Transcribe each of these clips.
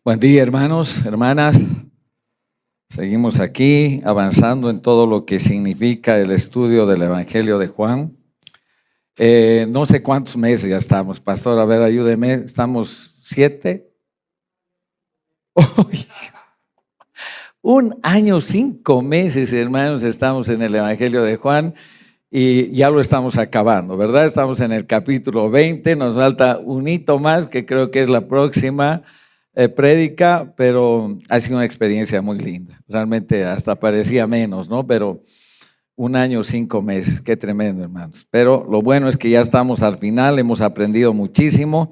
Buen día, hermanos, hermanas. Seguimos aquí avanzando en todo lo que significa el estudio del Evangelio de Juan. No sé cuántos meses ya estamos, pastor, a ver, ayúdeme. ¿Estamos 7? Uy, 1 año, 5 meses, hermanos, estamos en el Evangelio de Juan y ya lo estamos acabando, ¿verdad? Estamos en el capítulo 20, nos falta un hito más que creo que es la próxima prédica, pero ha sido una experiencia muy linda. Realmente hasta parecía menos, ¿no? Pero 1 año, 5 meses, qué tremendo, hermanos. Pero lo bueno es que ya estamos al final, hemos aprendido muchísimo.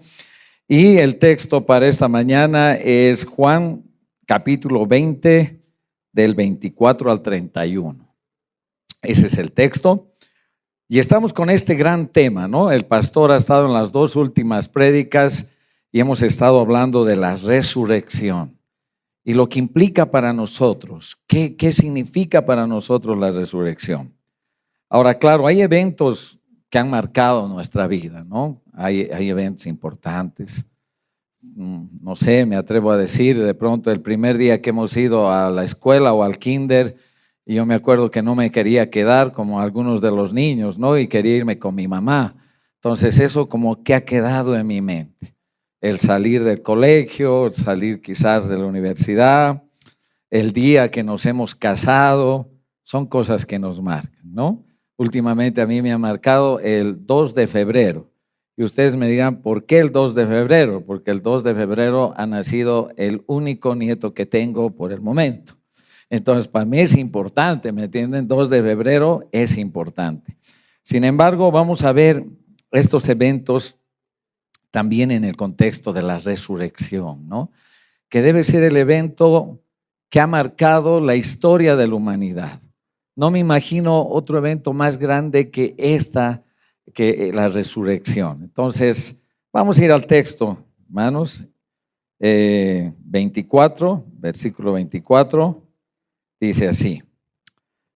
Y el texto para esta mañana es Juan capítulo 20, del 24 al 31. Ese es el texto. Y estamos con este gran tema, ¿no? El pastor ha estado en las 2 últimas prédicas y hemos estado hablando de la resurrección y lo que implica para nosotros. ¿Qué significa para nosotros la resurrección? Ahora, claro, hay eventos que han marcado nuestra vida, ¿no? Hay eventos importantes. No sé, me atrevo a decir, de pronto el primer día que hemos ido a la escuela o al kinder, y yo me acuerdo que no me quería quedar como algunos de los niños, ¿no? Y quería irme con mi mamá. Entonces eso como que ha quedado en mi mente. El salir del colegio, salir quizás de la universidad, el día que nos hemos casado, son cosas que nos marcan, ¿no? Últimamente a mí me ha marcado el 2 de febrero. Y ustedes me dirán, ¿por qué el 2 de febrero? Porque el 2 de febrero ha nacido el único nieto que tengo por el momento. Entonces, para mí es importante, ¿me entienden? 2 de febrero es importante. Sin embargo, vamos a ver estos eventos también en el contexto de la resurrección, ¿no? Que debe ser el evento que ha marcado la historia de la humanidad. No me imagino otro evento más grande que la resurrección. Entonces, vamos a ir al texto, hermanos. 24, versículo 24, dice así.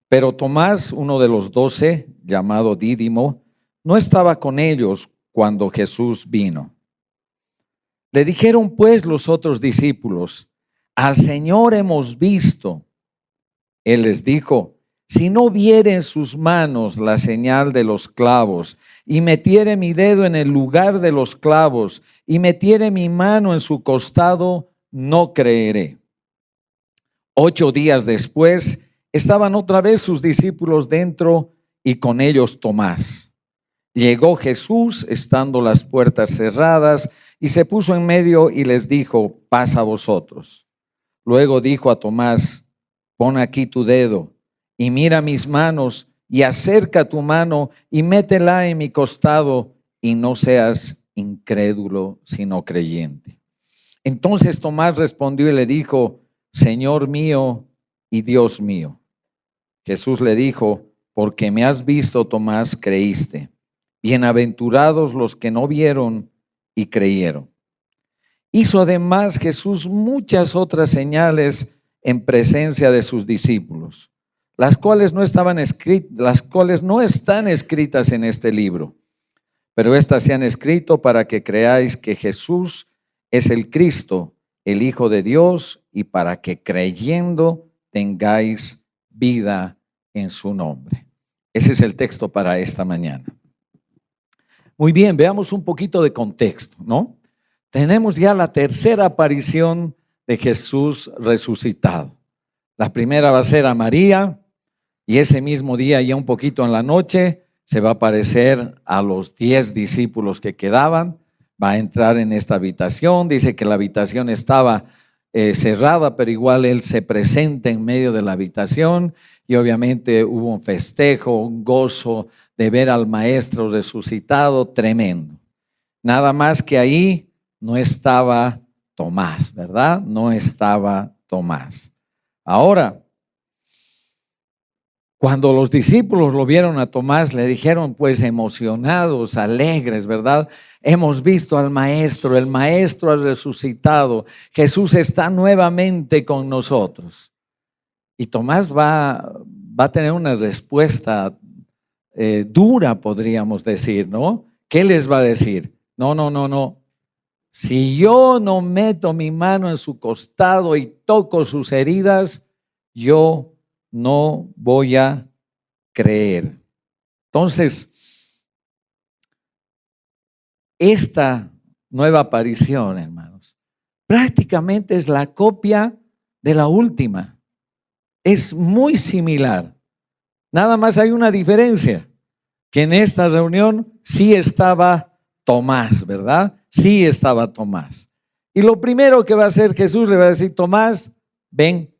Pero Tomás, uno de los 12, llamado Dídimo, no estaba con ellos cuando Jesús vino. Le dijeron pues los otros discípulos, al Señor hemos visto. Él les dijo, si no viere en sus manos la señal de los clavos, y metiere mi dedo en el lugar de los clavos, y metiere mi mano en su costado, no creeré. 8 días después, estaban otra vez sus discípulos dentro, y con ellos Tomás. Llegó Jesús, estando las puertas cerradas, y se puso en medio y les dijo, paz a vosotros. Luego dijo a Tomás, pon aquí tu dedo y mira mis manos y acerca tu mano y métela en mi costado y no seas incrédulo sino creyente. Entonces Tomás respondió y le dijo, Señor mío y Dios mío. Jesús le dijo, porque me has visto, Tomás, creíste. Bienaventurados los que no vieron y creyeron. Hizo además Jesús muchas otras señales en presencia de sus discípulos, las cuales no están escritas en este libro, pero estas se han escrito para que creáis que Jesús es el Cristo, el Hijo de Dios, y para que creyendo tengáis vida en su nombre. Ese es el texto para esta mañana. Muy bien, veamos un poquito de contexto, ¿no? Tenemos ya la tercera aparición de Jesús resucitado. La primera va a ser a María y ese mismo día, ya un poquito en la noche, se va a aparecer a los 10 discípulos que quedaban. Va a entrar en esta habitación. Dice que la habitación estaba cerrada, pero igual él se presenta en medio de la habitación y obviamente hubo un festejo, un gozo de ver al maestro resucitado tremendo. Nada más que ahí no estaba Tomás, ¿verdad? No estaba Tomás. Ahora, cuando los discípulos lo vieron a Tomás, le dijeron pues emocionados, alegres, ¿verdad? Hemos visto al maestro, el maestro ha resucitado, Jesús está nuevamente con nosotros. Y Tomás va a tener una respuesta dura, podríamos decir, ¿no? ¿Qué les va a decir? No. si yo no meto mi mano en su costado y toco sus heridas, yo no voy a creer. Entonces, esta nueva aparición, hermanos, prácticamente es la copia de la última. Es muy similar. Nada más hay una diferencia, que en esta reunión sí estaba Tomás, ¿verdad? Sí estaba Tomás. Y lo primero que va a hacer Jesús, le va a decir: Tomás, ven,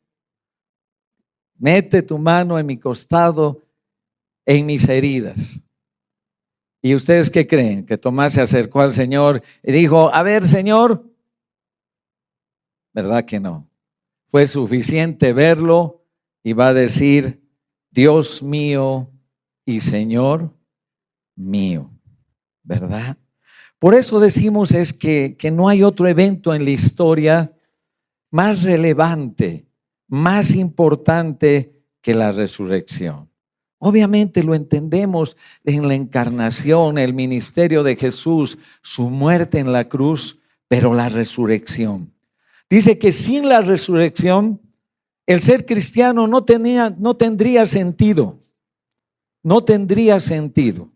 mete tu mano en mi costado, en mis heridas. ¿Y ustedes qué creen? Que Tomás se acercó al Señor y dijo: a ver, Señor. ¿Verdad que no? Fue suficiente verlo y va a decir: Dios mío y Señor mío, ¿verdad? Por eso decimos es que no hay otro evento en la historia más relevante, más importante que la resurrección. Obviamente lo entendemos en la encarnación, el ministerio de Jesús, su muerte en la cruz, pero la resurrección. Dice que sin la resurrección, el ser cristiano no tendría sentido. No tendría sentido.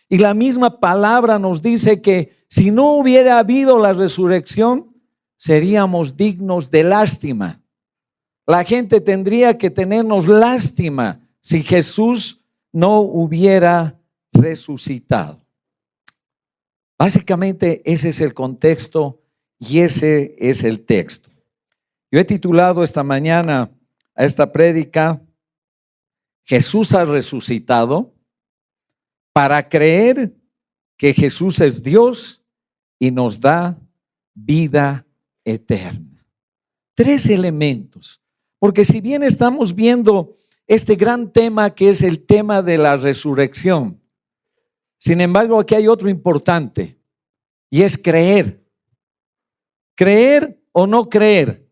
Y la misma palabra nos dice que si no hubiera habido la resurrección, seríamos dignos de lástima. La gente tendría que tenernos lástima si Jesús no hubiera resucitado. Básicamente ese es el contexto y ese es el texto. Yo he titulado esta mañana a esta prédica: Jesús ha resucitado, para creer que Jesús es Dios y nos da vida eterna. 3 elementos, porque si bien estamos viendo este gran tema que es el tema de la resurrección, sin embargo aquí hay otro importante y es creer. ¿Creer o no creer?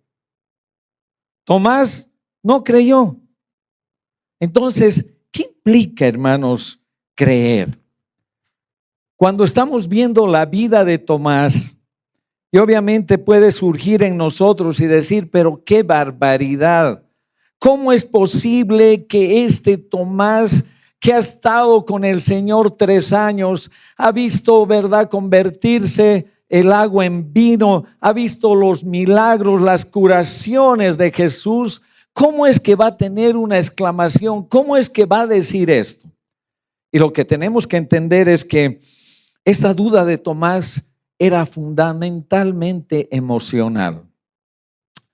Tomás no creyó. Entonces, ¿qué implica, hermanos, creer? Cuando estamos viendo la vida de Tomás, y obviamente puede surgir en nosotros y decir: pero qué barbaridad, ¿cómo es posible que este Tomás, que ha estado con el Señor 3 años, ha visto, ¿verdad?, convertirse el agua en vino, ha visto los milagros, las curaciones de Jesús? ¿Cómo es que va a tener una exclamación? ¿Cómo es que va a decir esto? Y lo que tenemos que entender es que esta duda de Tomás era fundamentalmente emocional.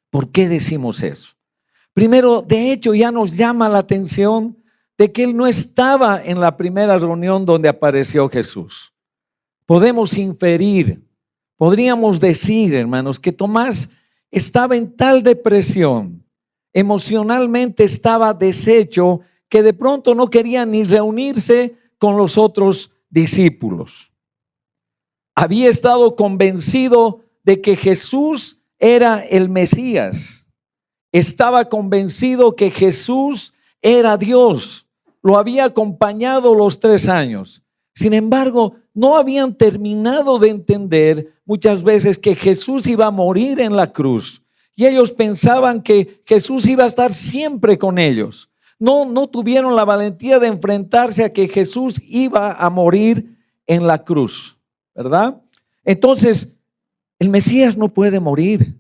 ¿Por qué decimos eso? Primero, de hecho, ya nos llama la atención de que él no estaba en la primera reunión donde apareció Jesús. Podemos inferir, podríamos decir, hermanos, que Tomás estaba en tal depresión, emocionalmente estaba deshecho, que de pronto no quería ni reunirse con los otros discípulos. Había estado convencido de que Jesús era el Mesías. Estaba convencido que Jesús era Dios. Lo había acompañado los 3 años. Sin embargo, no habían terminado de entender muchas veces que Jesús iba a morir en la cruz. Y ellos pensaban que Jesús iba a estar siempre con ellos. No tuvieron la valentía de enfrentarse a que Jesús iba a morir en la cruz, ¿verdad? Entonces, el Mesías no puede morir.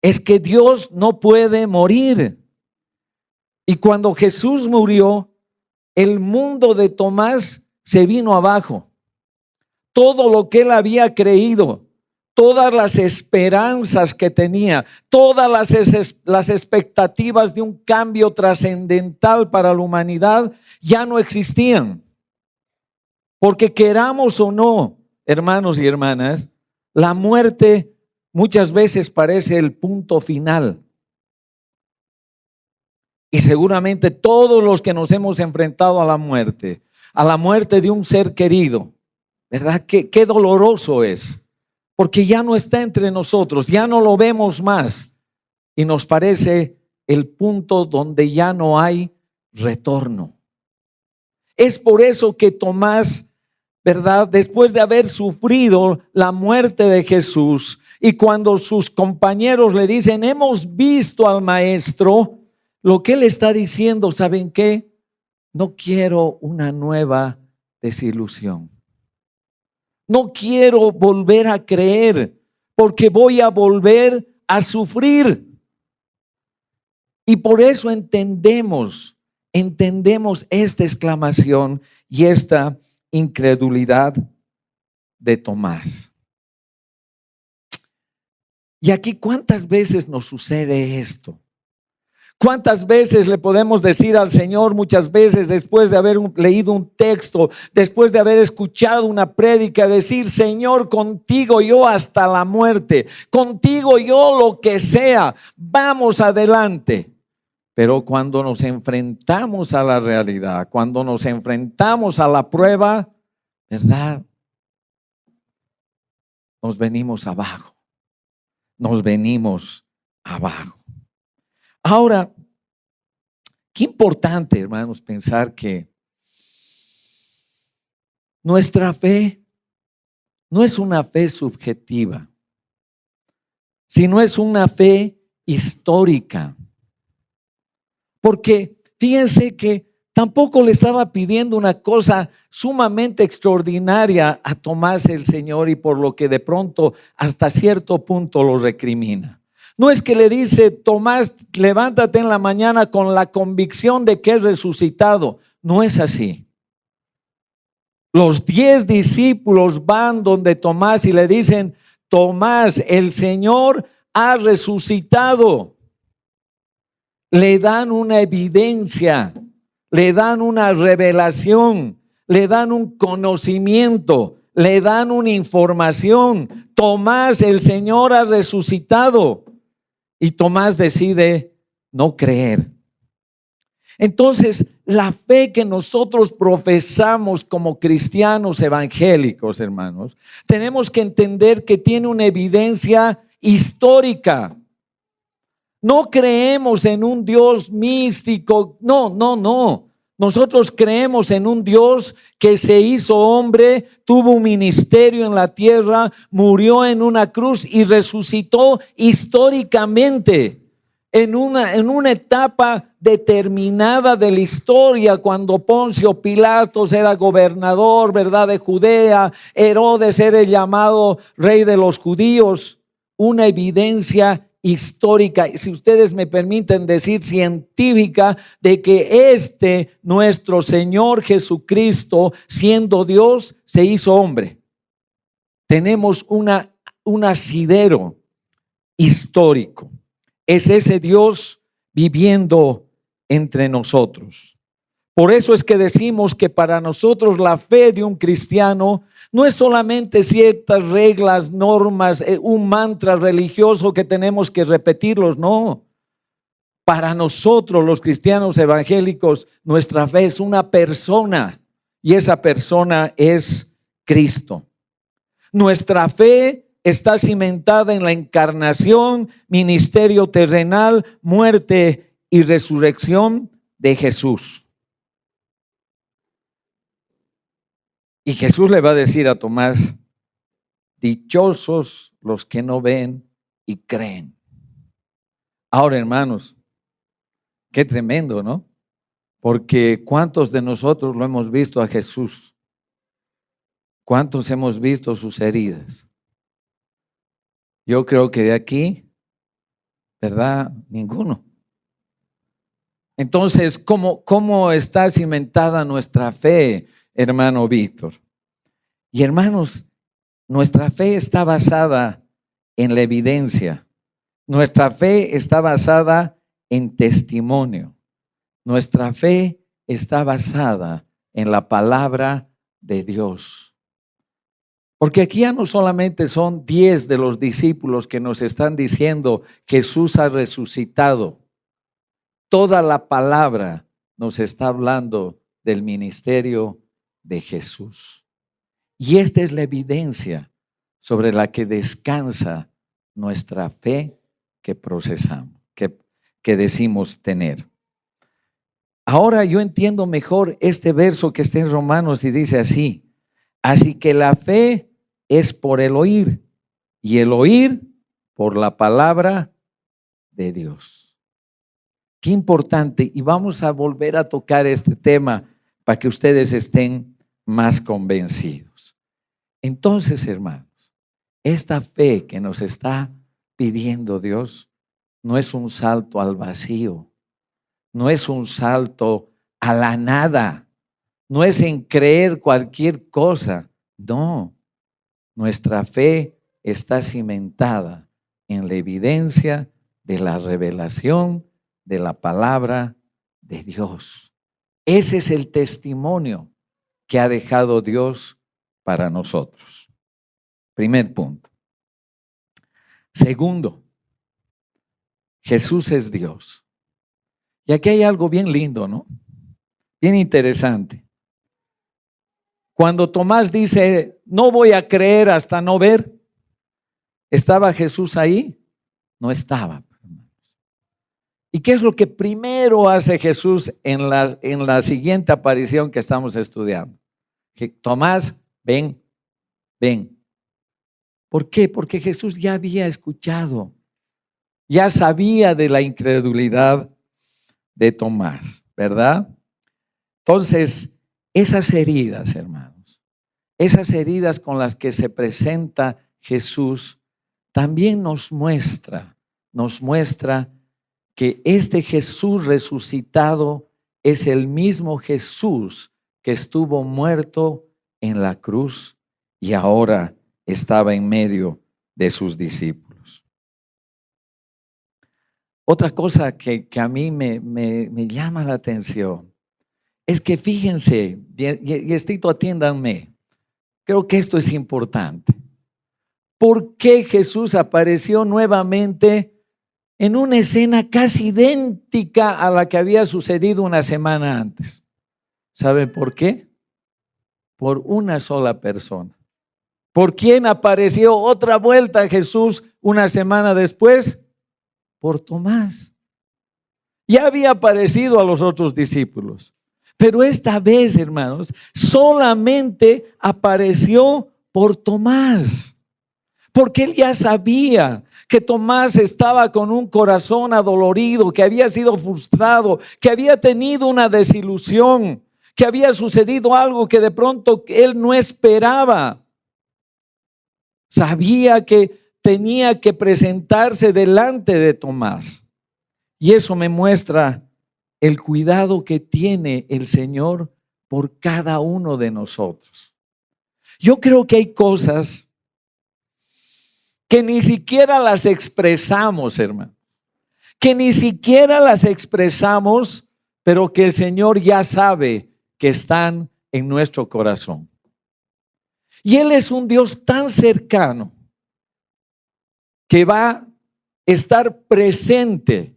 Es que Dios no puede morir. Y cuando Jesús murió, el mundo de Tomás se vino abajo. Todo lo que él había creído, todas las esperanzas que tenía, todas las expectativas de un cambio trascendental para la humanidad ya no existían. Porque queramos o no, hermanos y hermanas, la muerte muchas veces parece el punto final. Y seguramente todos los que nos hemos enfrentado a la muerte de un ser querido, ¿verdad? Qué doloroso es. Porque ya no está entre nosotros, ya no lo vemos más. Y nos parece el punto donde ya no hay retorno. Es por eso que Tomás ¿verdad? Después de haber sufrido la muerte de Jesús, y cuando sus compañeros le dicen, hemos visto al maestro, lo que él está diciendo, ¿saben qué? No quiero una nueva desilusión. No quiero volver a creer, porque voy a volver a sufrir. Y por eso entendemos esta exclamación y esta incredulidad de Tomás. Y aquí, ¿cuántas veces nos sucede esto? ¿Cuántas veces le podemos decir al Señor, muchas veces después de haber leído un texto, después de haber escuchado una prédica, decir, Señor, contigo yo hasta la muerte, contigo yo lo que sea, vamos adelante? Pero cuando nos enfrentamos a la realidad, cuando nos enfrentamos a la prueba, ¿verdad? Nos venimos abajo. Nos venimos abajo. Ahora, qué importante, hermanos, pensar que nuestra fe no es una fe subjetiva, sino es una fe histórica. Porque fíjense que tampoco le estaba pidiendo una cosa sumamente extraordinaria a Tomás el Señor, y por lo que de pronto hasta cierto punto lo recrimina. No es que le dice, Tomás, levántate en la mañana con la convicción de que es resucitado. No es así. Los 10 discípulos van donde Tomás y le dicen, Tomás, el Señor ha resucitado. Le dan una evidencia, le dan una revelación, le dan un conocimiento, le dan una información. Tomás, el Señor ha resucitado. Y Tomás decide no creer. Entonces, la fe que nosotros profesamos como cristianos evangélicos, hermanos, tenemos que entender que tiene una evidencia histórica. No creemos en un Dios místico, no. Nosotros creemos en un Dios que se hizo hombre, tuvo un ministerio en la tierra, murió en una cruz y resucitó históricamente en una etapa determinada de la historia, cuando Poncio Pilatos era gobernador, ¿verdad?, de Judea, Herodes era el llamado rey de los judíos. Una evidencia histórica, si ustedes me permiten decir científica, de que nuestro Señor Jesucristo, siendo Dios, se hizo hombre. Tenemos un asidero histórico. Es ese Dios viviendo entre nosotros. Por eso es que decimos que para nosotros la fe de un cristiano no es solamente ciertas reglas, normas, un mantra religioso que tenemos que repetirlos, no. Para nosotros los cristianos evangélicos, nuestra fe es una persona, y esa persona es Cristo. Nuestra fe está cimentada en la encarnación, ministerio terrenal, muerte y resurrección de Jesús. Y Jesús le va a decir a Tomás, dichosos los que no ven y creen. Ahora, hermanos, qué tremendo, ¿no? Porque ¿cuántos de nosotros lo hemos visto a Jesús? ¿Cuántos hemos visto sus heridas? Yo creo que de aquí, ¿verdad? Ninguno. Entonces, ¿cómo está cimentada nuestra fe, hermano Víctor? Y hermanos, nuestra fe está basada en la evidencia. Nuestra fe está basada en testimonio. Nuestra fe está basada en la palabra de Dios. Porque aquí ya no solamente son 10 de los discípulos que nos están diciendo Jesús ha resucitado. Toda la palabra nos está hablando del ministerio de Jesús. Y esta es la evidencia sobre la que descansa nuestra fe que procesamos, que decimos tener. Ahora yo entiendo mejor este verso que está en Romanos y dice así: Así que la fe es por el oír y el oír por la palabra de Dios. Qué importante. Y vamos a volver a tocar este tema para que ustedes estén más convencidos. Entonces, hermanos, esta fe que nos está pidiendo Dios no es un salto al vacío, no es un salto a la nada, no es en creer cualquier cosa. No, nuestra fe está cimentada en la evidencia de la revelación de la palabra de Dios. Ese es el testimonio que ha dejado Dios para nosotros. Primer punto. Segundo, Jesús es Dios. Y aquí hay algo bien lindo, ¿no? Bien interesante. Cuando Tomás dice, no voy a creer hasta no ver, ¿estaba Jesús ahí? No estaba. ¿Y qué es lo que primero hace Jesús en la siguiente aparición que estamos estudiando? Que Tomás, ven. ¿Por qué? Porque Jesús ya había escuchado, ya sabía de la incredulidad de Tomás, ¿verdad? Entonces, esas heridas, hermanos, esas heridas con las que se presenta Jesús, también nos muestra que este Jesús resucitado es el mismo Jesús que estuvo muerto en la cruz y ahora estaba en medio de sus discípulos. Otra cosa que a mí me llama la atención es que fíjense, y esto atiéndanme, creo que esto es importante. ¿Por qué Jesús apareció nuevamente en una escena casi idéntica a la que había sucedido una semana antes? ¿Saben por qué? Por una sola persona. ¿Por quién apareció otra vuelta a Jesús una semana después? Por Tomás. Ya había aparecido a los otros discípulos, pero esta vez, hermanos, solamente apareció por Tomás. Porque él ya sabía que Tomás estaba con un corazón adolorido, que había sido frustrado, que había tenido una desilusión, que había sucedido algo que de pronto él no esperaba. Sabía que tenía que presentarse delante de Tomás. Y eso me muestra el cuidado que tiene el Señor por cada uno de nosotros. Yo creo que hay cosas que ni siquiera las expresamos, hermano. Que ni siquiera las expresamos, pero que el Señor ya sabe que están en nuestro corazón. Y Él es un Dios tan cercano que va a estar presente,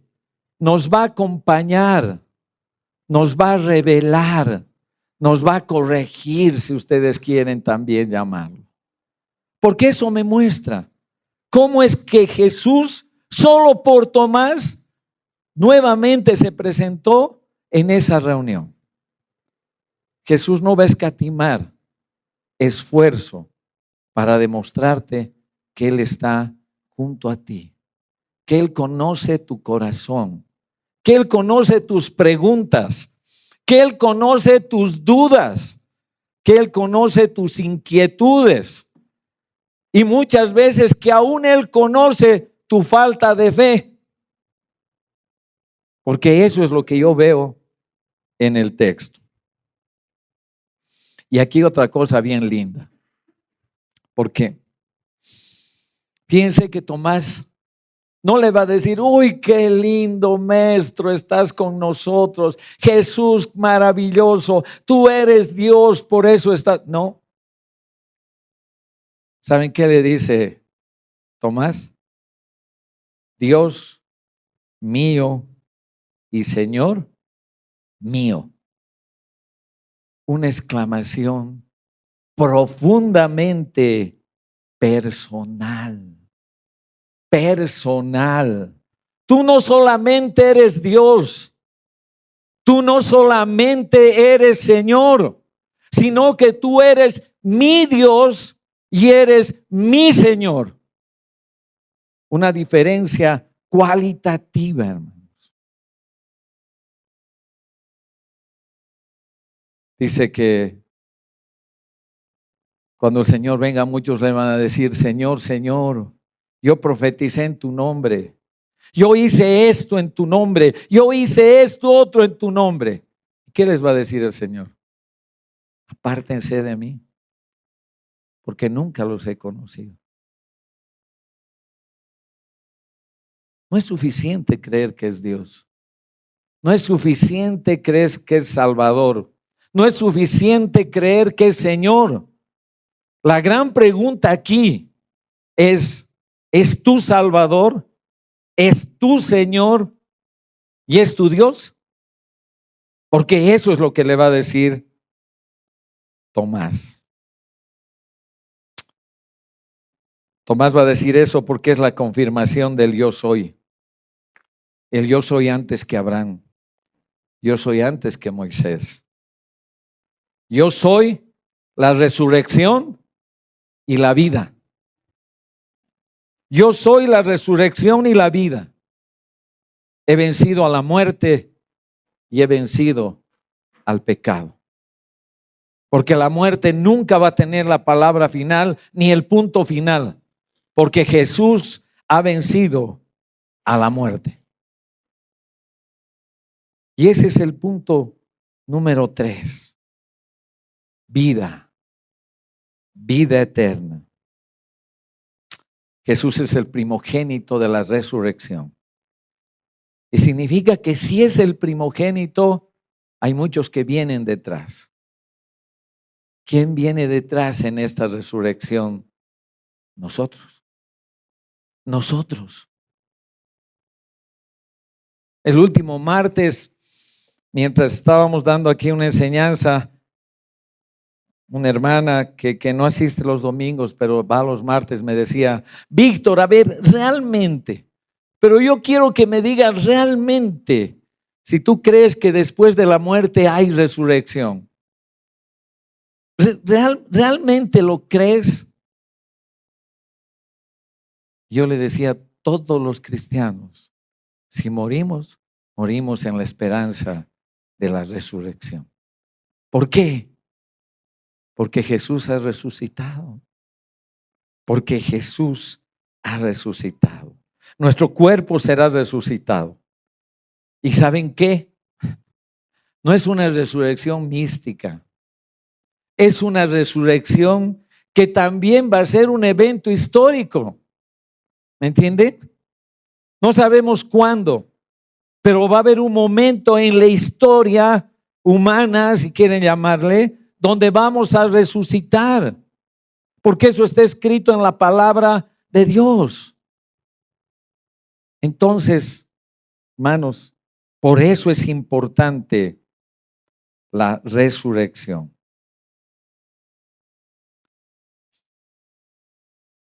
nos va a acompañar, nos va a revelar, nos va a corregir, si ustedes quieren también llamarlo. Porque eso me muestra cómo es que Jesús, solo por Tomás, nuevamente se presentó en esa reunión. Jesús no va a escatimar esfuerzo para demostrarte que Él está junto a ti, que Él conoce tu corazón, que Él conoce tus preguntas, que Él conoce tus dudas, que Él conoce tus inquietudes y muchas veces que aún Él conoce tu falta de fe, porque eso es lo que yo veo en el texto. Y aquí otra cosa bien linda, porque piense que Tomás no le va a decir, uy, qué lindo maestro, estás con nosotros, Jesús maravilloso, tú eres Dios, por eso estás. No. ¿Saben qué le dice Tomás? Dios mío y Señor mío. Una exclamación profundamente personal. Personal. Tú no solamente eres Dios, tú no solamente eres Señor, sino que tú eres mi Dios y eres mi Señor. Una diferencia cualitativa, hermanos. Dice que cuando el Señor venga, muchos le van a decir: Señor, Señor, yo profeticé en tu nombre. Yo hice esto en tu nombre. Yo hice esto otro en tu nombre. ¿Qué les va a decir el Señor? Apártense de mí, porque nunca los he conocido. No es suficiente creer que es Dios. No es suficiente creer que es Salvador. No es suficiente creer que es Señor. La gran pregunta aquí ¿es tu Salvador? ¿Es tu Señor? ¿Y es tu Dios? Porque eso es lo que le va a decir Tomás. Tomás va a decir eso porque es la confirmación del yo soy. El yo soy antes que Abraham. Yo soy antes que Moisés. Yo soy la resurrección y la vida. Yo soy la resurrección y la vida. He vencido a la muerte y he vencido al pecado. Porque la muerte nunca va a tener la palabra final ni el punto final. Porque Jesús ha vencido a la muerte. Y ese es el punto número 3. Vida. Vida eterna. Jesús es el primogénito de la resurrección. Y significa que si es el primogénito, hay muchos que vienen detrás. ¿Quién viene detrás en esta resurrección? Nosotros. Nosotros. El último martes, mientras estábamos dando aquí una enseñanza, una hermana que no asiste los domingos, pero va los martes, me decía: Víctor, a ver, realmente, pero yo quiero que me digas realmente si tú crees que después de la muerte hay resurrección. ¿Realmente lo crees? Yo le decía: todos los cristianos, si morimos, morimos en la esperanza de la resurrección. ¿Por qué? Porque Jesús ha resucitado. Porque Jesús ha resucitado. Nuestro cuerpo será resucitado. ¿Y saben qué? No es una resurrección mística. Es una resurrección que también va a ser un evento histórico. ¿Me entienden? No sabemos cuándo, pero va a haber un momento en la historia humana, si quieren llamarle, donde vamos a resucitar. Porque eso está escrito en la palabra de Dios. Entonces, hermanos, por eso es importante la resurrección.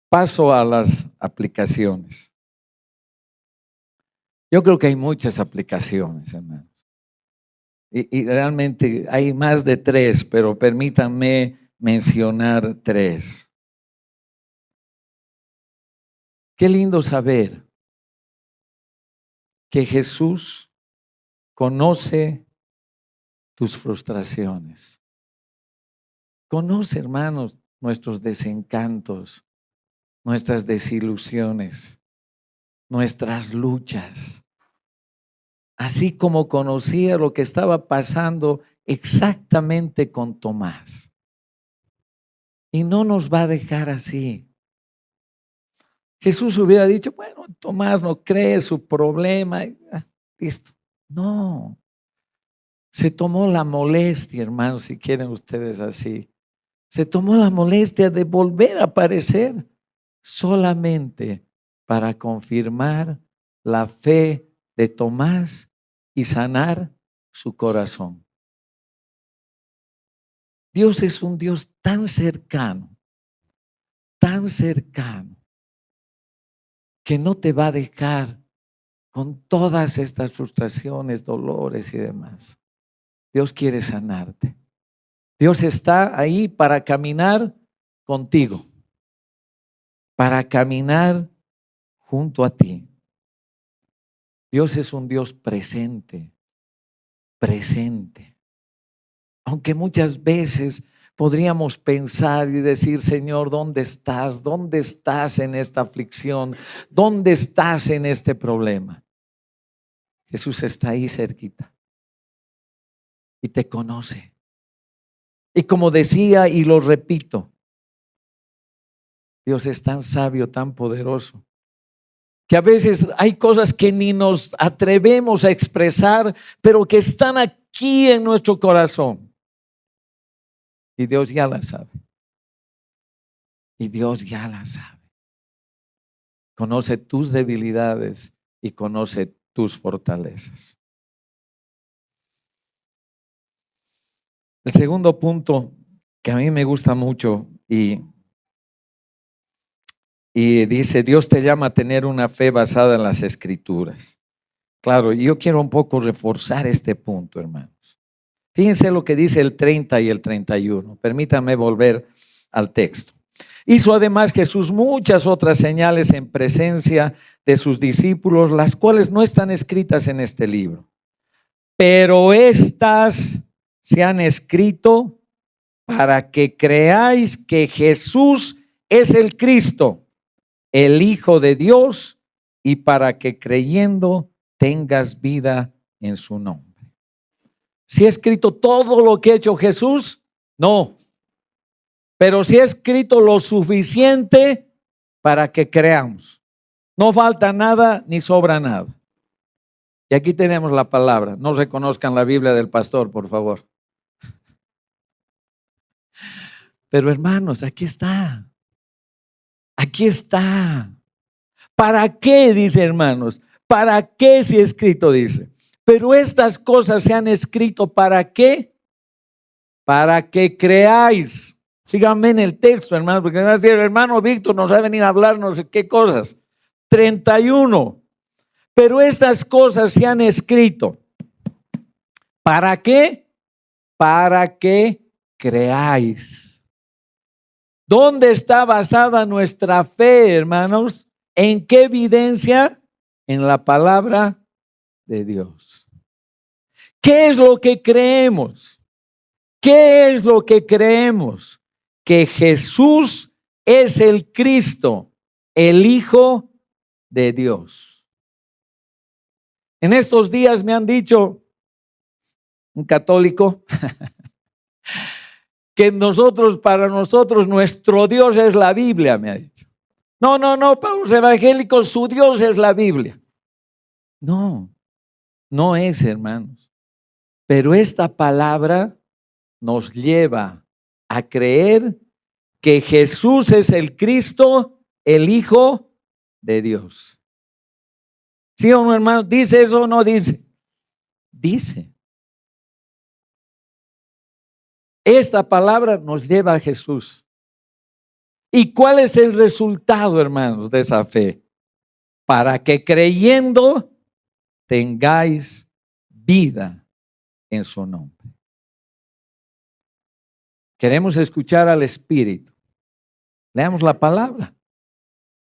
Paso a las aplicaciones. Yo creo que hay muchas aplicaciones, hermanos. Y realmente hay más de 3, pero permítanme mencionar 3. Qué lindo saber que Jesús conoce tus frustraciones. Conoce, hermanos, nuestros desencantos, nuestras desilusiones, nuestras luchas. Así como conocía lo que estaba pasando exactamente con Tomás. Y no nos va a dejar así. Jesús hubiera dicho: bueno, Tomás no cree, su problema, listo. No. Se tomó la molestia, hermanos, si quieren ustedes así. Se tomó la molestia de volver a aparecer solamente para confirmar la fe de Tomás y sanar su corazón. Dios es un Dios tan cercano, que no te va a dejar con todas estas frustraciones, dolores y demás. Dios quiere sanarte. Dios está ahí para caminar contigo, para caminar junto a ti. Dios es un Dios presente, presente. Aunque muchas veces podríamos pensar y decir, Señor, ¿dónde estás? ¿Dónde estás en esta aflicción? ¿Dónde estás en este problema? Jesús está ahí cerquita y te conoce. Y como decía y lo repito, Dios es tan sabio, tan poderoso, que a veces hay cosas que ni nos atrevemos a expresar, pero que están aquí en nuestro corazón. Y Dios ya la sabe. Y Dios ya la sabe. Conoce tus debilidades y conoce tus fortalezas. El segundo punto que a mí me gusta mucho y dice, Dios te llama a tener una fe basada en las Escrituras. Claro, yo quiero un poco reforzar este punto, hermanos. Fíjense lo que dice el 30 y el 31. Permítanme volver al texto. Hizo además Jesús muchas otras señales en presencia de sus discípulos, las cuales no están escritas en este libro. Pero estas se han escrito para que creáis que Jesús es el Cristo, el Hijo de Dios, y para que creyendo tengas vida en su nombre. ¿Sí ha escrito todo lo que ha hecho Jesús? No. Pero sí ha escrito lo suficiente para que creamos. No falta nada ni sobra nada. Y aquí tenemos la palabra. No reconozcan la Biblia del pastor, por favor. Pero hermanos, aquí está. Aquí está. ¿Para qué? Dice, hermanos. ¿Para qué si escrito? Dice. Pero estas cosas se han escrito ¿para qué? Para que creáis. Síganme en el texto, hermanos, porque me va a decir, el hermano Víctor nos va a venir a hablar no sé qué cosas. 31. Pero estas cosas se han escrito. ¿Para qué? Para que creáis. ¿Dónde está basada nuestra fe, hermanos? ¿En qué evidencia? En la palabra de Dios. ¿Qué es lo que creemos? ¿Qué es lo que creemos? Que Jesús es el Cristo, el Hijo de Dios. En estos días me han dicho, un católico, que para nosotros, nuestro Dios es la Biblia, me ha dicho. No, para los evangélicos su Dios es la Biblia. No, no es, hermanos. Pero esta palabra nos lleva a creer que Jesús es el Cristo, el Hijo de Dios. ¿Sí o no, hermano? ¿Dice eso o no dice? Dice. Esta palabra nos lleva a Jesús. ¿Y cuál es el resultado, hermanos, de esa fe? Para que creyendo tengáis vida en su nombre. Queremos escuchar al Espíritu. Leamos la palabra.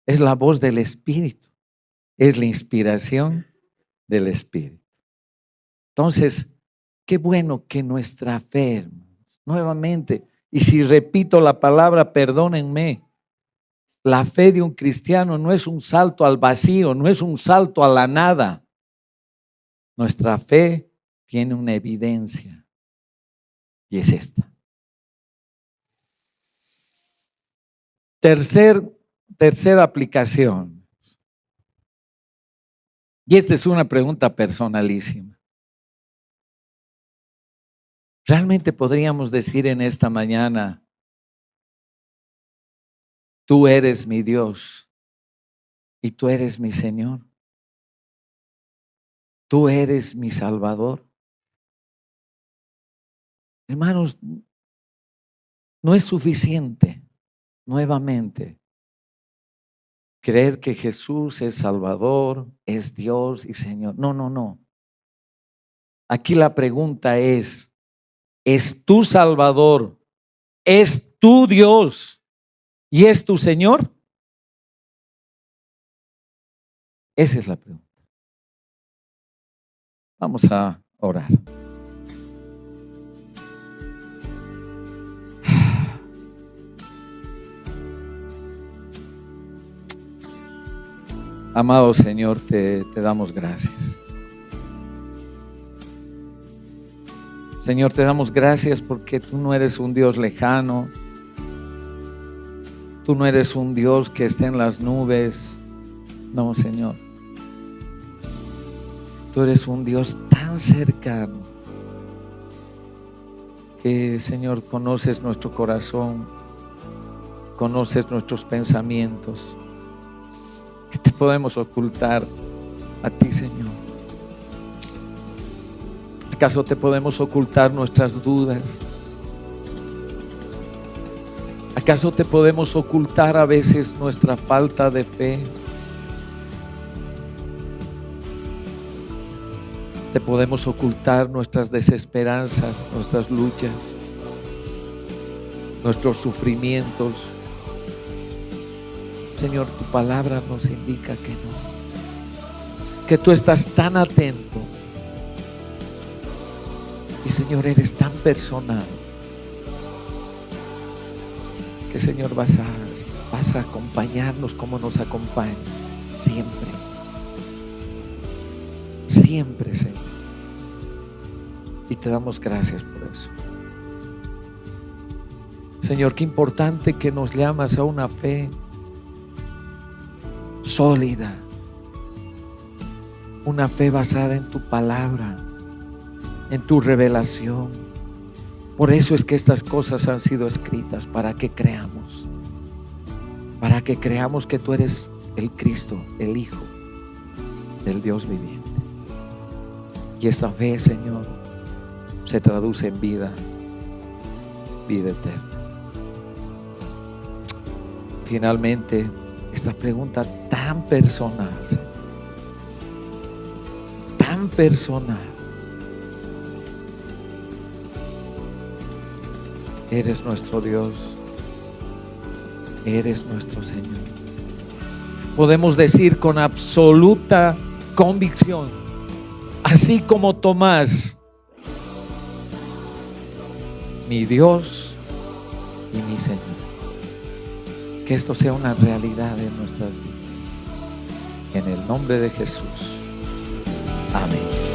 Es la voz del Espíritu. Es la inspiración del Espíritu. Entonces, qué bueno que nuestra fe, hermanos, nuevamente, y si repito la palabra, perdónenme, la fe de un cristiano no es un salto al vacío, no es un salto a la nada. Nuestra fe tiene una evidencia y es esta. Tercera aplicación. Y esta es una pregunta personalísima. ¿Realmente podríamos decir en esta mañana, tú eres mi Dios y tú eres mi Señor? Tú eres mi Salvador. Hermanos, no es suficiente nuevamente creer que Jesús es Salvador, es Dios y Señor. No. Aquí la pregunta es es tu Salvador, es tu Dios y es tu Señor? Esa es la pregunta. Vamos a orar. Amado Señor, te damos gracias. Señor, te damos gracias porque tú no eres un Dios lejano. Tú no eres un Dios que esté en las nubes. No, Señor. Tú eres un Dios tan cercano que, Señor, conoces nuestro corazón, conoces nuestros pensamientos. ¿Qué te podemos ocultar a ti, Señor? ¿Acaso te podemos ocultar nuestras dudas? ¿Acaso te podemos ocultar a veces nuestra falta de fe? Te podemos ocultar nuestras desesperanzas, nuestras luchas, nuestros sufrimientos. Señor, tu palabra nos indica que no, que tú estás tan atento y, Señor, eres tan personal que, Señor, vas a acompañarnos como nos acompañas siempre, siempre, Señor, y te damos gracias por eso. Señor, qué importante que nos llamas a una fe sólida, una fe basada en tu palabra, en tu revelación. Por eso es que estas cosas han sido escritas, para que creamos que tú eres el Cristo, el Hijo del Dios viviente. Y esta fe, Señor, se traduce en vida eterna. Finalmente, esta pregunta tan personal, Señor, tan personal. Eres nuestro Dios, eres nuestro Señor. Podemos decir con absoluta convicción, así como Tomás: mi Dios y mi Señor. Que esto sea una realidad en nuestras vidas. En el nombre de Jesús. Amén.